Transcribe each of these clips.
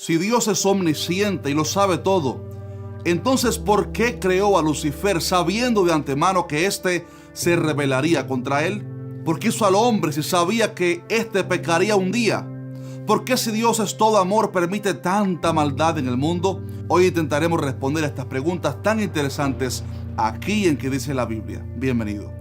Si Dios es omnisciente y lo sabe todo, entonces ¿por qué creó a Lucifer sabiendo de antemano que éste se rebelaría contra él? ¿Por qué hizo al hombre si sabía que éste pecaría un día? ¿Por qué, si Dios es todo amor, permite tanta maldad en el mundo? Hoy intentaremos responder a estas preguntas tan interesantes aquí en ¿Qué dice la Biblia? Bienvenido.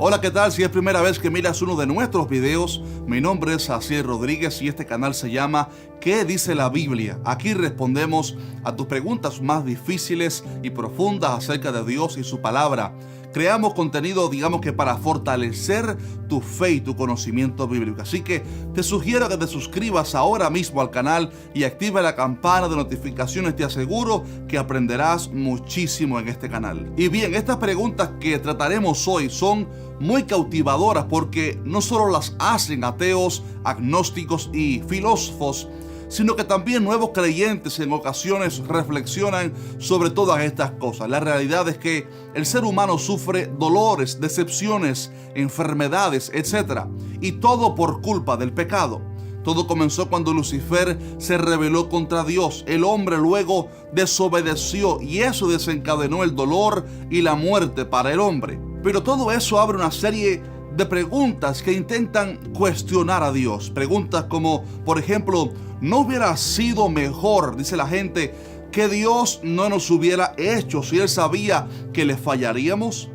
Hola, ¿qué tal? Si es primera vez que miras uno de nuestros videos, mi nombre es Asier Rodríguez y este canal se llama ¿Qué dice la Biblia? Aquí respondemos a tus preguntas más difíciles y profundas acerca de Dios y su palabra. Creamos contenido, para fortalecer tu fe y tu conocimiento bíblico. Así que te sugiero que te suscribas ahora mismo al canal y active la campana de notificaciones. Te aseguro que aprenderás muchísimo en este canal. Y bien, estas preguntas que trataremos hoy son muy cautivadoras porque no solo las hacen ateos, agnósticos y filósofos, sino que también nuevos creyentes en ocasiones reflexionan sobre todas estas cosas. La realidad es que el ser humano sufre dolores, decepciones, enfermedades, etc. Y todo por culpa del pecado. Todo comenzó cuando Lucifer se rebeló contra Dios. El hombre luego desobedeció y eso desencadenó el dolor y la muerte para el hombre. Pero todo eso abre una serie de preguntas que intentan cuestionar a Dios. Preguntas como, por ejemplo, ¿no hubiera sido mejor, dice la gente, que Dios no nos hubiera hecho si Él sabía que le fallaríamos?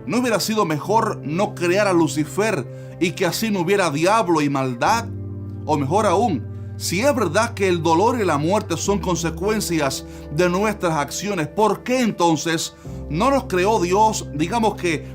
¿No hubiera sido mejor no crear a Lucifer y que así no hubiera diablo y maldad? O mejor aún, si es verdad que el dolor y la muerte son consecuencias de nuestras acciones, ¿por qué entonces no nos creó Dios,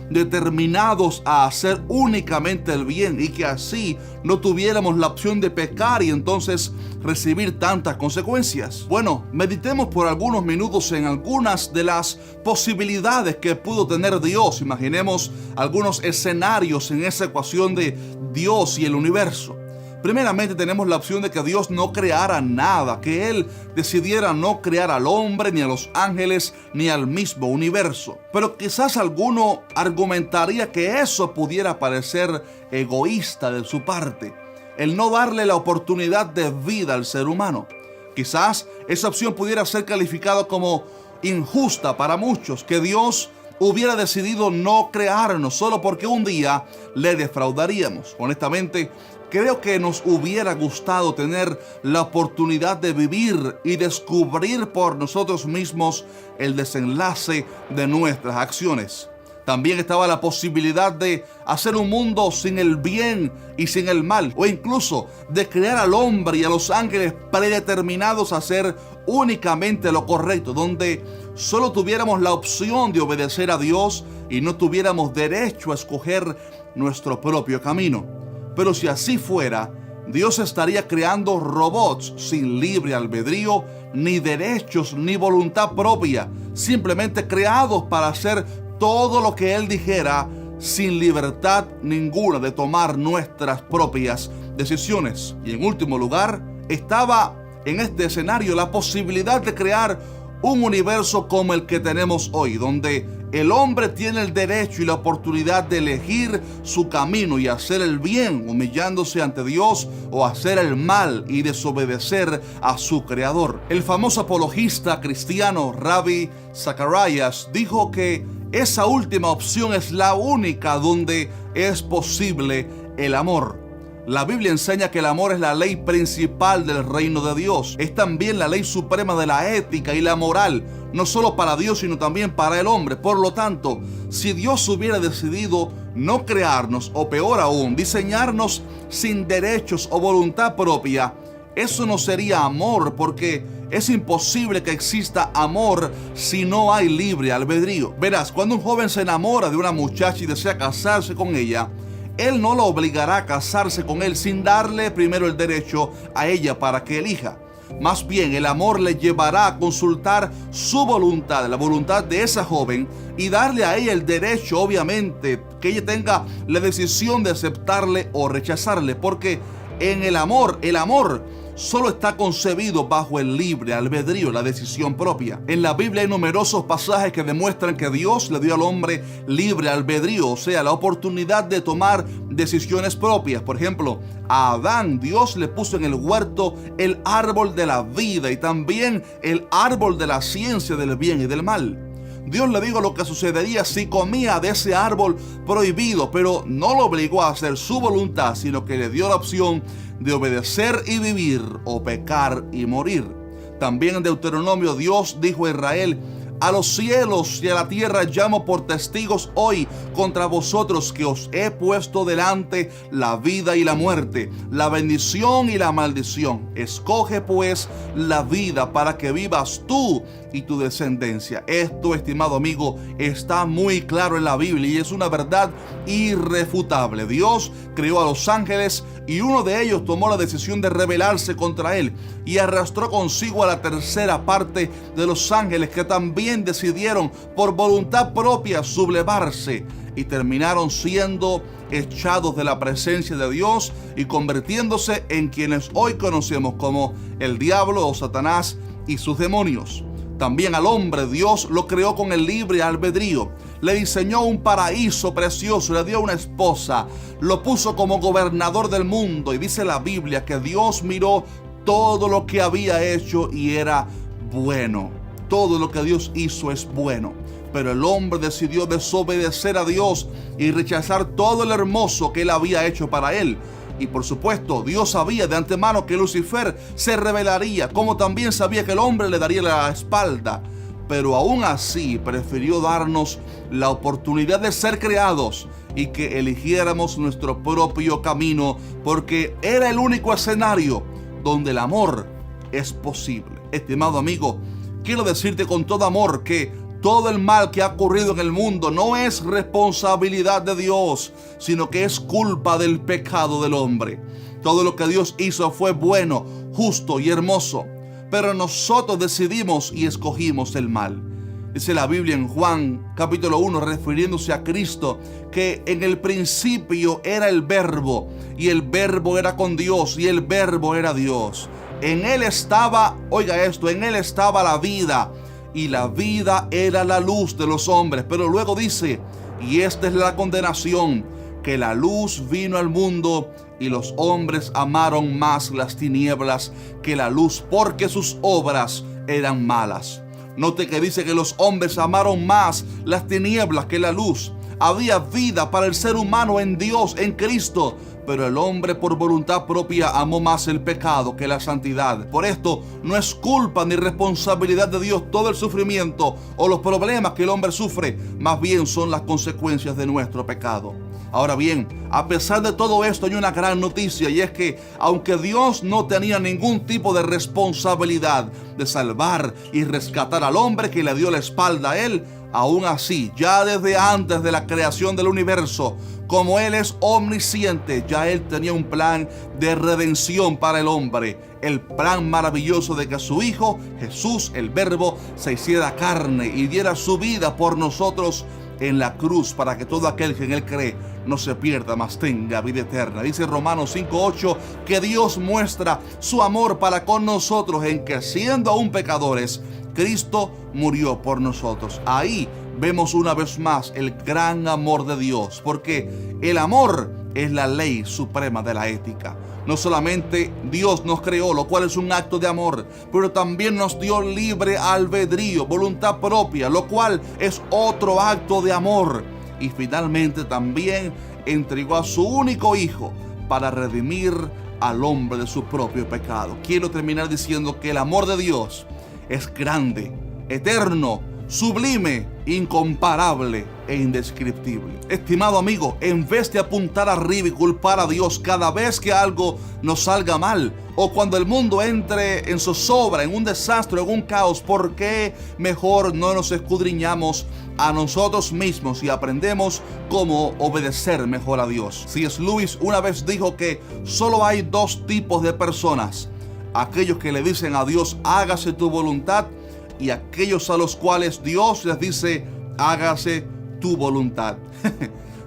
determinados a hacer únicamente el bien y que así no tuviéramos la opción de pecar y entonces recibir tantas consecuencias? Bueno, meditemos por algunos minutos en algunas de las posibilidades que pudo tener Dios. Imaginemos algunos escenarios en esa ecuación de Dios y el universo. Primeramente tenemos la opción de que Dios no creara nada, que Él decidiera no crear al hombre, ni a los ángeles, ni al mismo universo. Pero quizás alguno argumentaría que eso pudiera parecer egoísta de su parte, el no darle la oportunidad de vida al ser humano. Quizás esa opción pudiera ser calificada como injusta para muchos, que Dios hubiera decidido no crearnos solo porque un día le defraudaríamos. Honestamente, creo que nos hubiera gustado tener la oportunidad de vivir y descubrir por nosotros mismos el desenlace de nuestras acciones. También estaba la posibilidad de hacer un mundo sin el bien y sin el mal, o incluso de crear al hombre y a los ángeles predeterminados a hacer únicamente lo correcto, donde solo tuviéramos la opción de obedecer a Dios y no tuviéramos derecho a escoger nuestro propio camino. Pero si así fuera, Dios estaría creando robots sin libre albedrío, ni derechos, ni voluntad propia, simplemente creados para hacer todo lo que Él dijera, sin libertad ninguna de tomar nuestras propias decisiones. Y en último lugar, estaba en este escenario la posibilidad de crear un universo como el que tenemos hoy, donde el hombre tiene el derecho y la oportunidad de elegir su camino y hacer el bien, humillándose ante Dios, o hacer el mal y desobedecer a su creador. El famoso apologista cristiano Ravi Zacharias dijo que esa última opción es la única donde es posible el amor. La Biblia enseña que el amor es la ley principal del reino de Dios. Es también la ley suprema de la ética y la moral, no solo para Dios, sino también para el hombre. Por lo tanto, si Dios hubiera decidido no crearnos, o peor aún, diseñarnos sin derechos o voluntad propia, eso no sería amor, porque es imposible que exista amor si no hay libre albedrío. Verás, cuando un joven se enamora de una muchacha y desea casarse con ella, él no la obligará a casarse con él sin darle primero el derecho a ella para que elija. Más bien, el amor le llevará a consultar su voluntad, la voluntad de esa joven, y darle a ella el derecho, obviamente, que ella tenga la decisión de aceptarle o rechazarle. Porque en el amor solo está concebido bajo el libre albedrío, la decisión propia. En la Biblia hay numerosos pasajes que demuestran que Dios le dio al hombre libre albedrío, o sea, la oportunidad de tomar decisiones propias. Por ejemplo, a Adán Dios le puso en el huerto el árbol de la vida y también el árbol de la ciencia del bien y del mal. Dios le dijo lo que sucedería si comía de ese árbol prohibido, pero no lo obligó a hacer su voluntad, sino que le dio la opción de obedecer y vivir o pecar y morir. También en Deuteronomio Dios dijo a Israel: a los cielos y a la tierra llamo por testigos hoy contra vosotros que os he puesto delante la vida y la muerte, la bendición y la maldición. Escoge pues la vida para que vivas tú y tu descendencia. Esto, estimado amigo, está muy claro en la Biblia y es una verdad irrefutable. Dios creó a los ángeles y uno de ellos tomó la decisión de rebelarse contra él y arrastró consigo a la tercera parte de los ángeles, que también decidieron por voluntad propia sublevarse y terminaron siendo echados de la presencia de Dios y convirtiéndose en quienes hoy conocemos como el diablo o Satanás y sus demonios. También al hombre Dios lo creó con el libre albedrío. Le diseñó un paraíso precioso, le dio una esposa, lo puso como gobernador del mundo y dice la Biblia que Dios miró todo lo que había hecho y era bueno. Todo lo que Dios hizo es bueno. Pero el hombre decidió desobedecer a Dios y rechazar todo lo hermoso que él había hecho para él. Y por supuesto, Dios sabía de antemano que Lucifer se rebelaría, como también sabía que el hombre le daría la espalda. Pero aún así prefirió darnos la oportunidad de ser creados y que eligiéramos nuestro propio camino, porque era el único escenario donde el amor es posible. Estimado amigo, quiero decirte con todo amor que todo el mal que ha ocurrido en el mundo no es responsabilidad de Dios, sino que es culpa del pecado del hombre. Todo lo que Dios hizo fue bueno, justo y hermoso, pero nosotros decidimos y escogimos el mal. Dice la Biblia en Juan capítulo 1, refiriéndose a Cristo, que en el principio era el Verbo, y el Verbo era con Dios, y el Verbo era Dios. En Él estaba, oiga esto, en Él estaba la vida, y la vida era la luz de los hombres. Pero luego dice: y esta es la condenación, que la luz vino al mundo y los hombres amaron más las tinieblas que la luz, porque sus obras eran malas. Note que dice que los hombres amaron más las tinieblas que la luz. Había vida para el ser humano en Dios, en Cristo, pero el hombre por voluntad propia amó más el pecado que la santidad. Por esto no es culpa ni responsabilidad de Dios todo el sufrimiento o los problemas que el hombre sufre, más bien son las consecuencias de nuestro pecado. Ahora bien, a pesar de todo esto hay una gran noticia, y es que aunque Dios no tenía ningún tipo de responsabilidad de salvar y rescatar al hombre que le dio la espalda a él, aún así, ya desde antes de la creación del universo, como Él es omnisciente, ya Él tenía un plan de redención para el hombre. El plan maravilloso de que su Hijo, Jesús, el Verbo, se hiciera carne y diera su vida por nosotros en la cruz, para que todo aquel que en Él cree no se pierda, mas tenga vida eterna. Dice Romanos 5:8 que Dios muestra su amor para con nosotros en que, siendo aún pecadores, Cristo murió por nosotros. Ahí vemos una vez más el gran amor de Dios, porque el amor es la ley suprema de la ética. No solamente Dios nos creó, lo cual es un acto de amor, pero también nos dio libre albedrío, voluntad propia, lo cual es otro acto de amor. Y finalmente también entregó a su único Hijo para redimir al hombre de su propio pecado. Quiero terminar diciendo que el amor de Dios es grande, eterno, sublime, incomparable e indescriptible. Estimado amigo, en vez de apuntar arriba y culpar a Dios cada vez que algo nos salga mal, o cuando el mundo entre en zozobra, en un desastre, en un caos, ¿por qué mejor no nos escudriñamos a nosotros mismos y aprendemos cómo obedecer mejor a Dios? C.S. Lewis una vez dijo que solo hay dos tipos de personas: aquellos que le dicen a Dios, hágase tu voluntad, y aquellos a los cuales Dios les dice, hágase tu voluntad.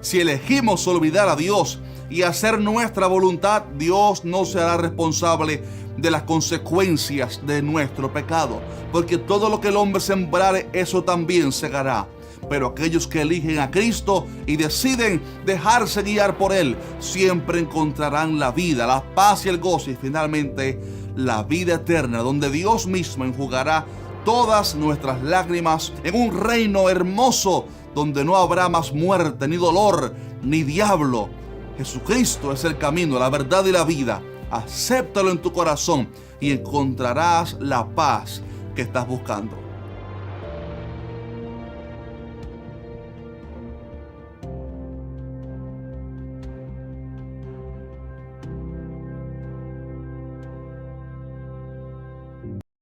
Si elegimos olvidar a Dios y hacer nuestra voluntad, Dios no será responsable de las consecuencias de nuestro pecado, porque todo lo que el hombre sembrare, eso también segará. Pero aquellos que eligen a Cristo y deciden dejarse guiar por Él, siempre encontrarán la vida, la paz y el gozo, y finalmente la vida eterna, donde Dios mismo enjugará todas nuestras lágrimas en un reino hermoso, donde no habrá más muerte, ni dolor, ni diablo. Jesucristo es el camino, la verdad y la vida. Acéptalo en tu corazón y encontrarás la paz que estás buscando.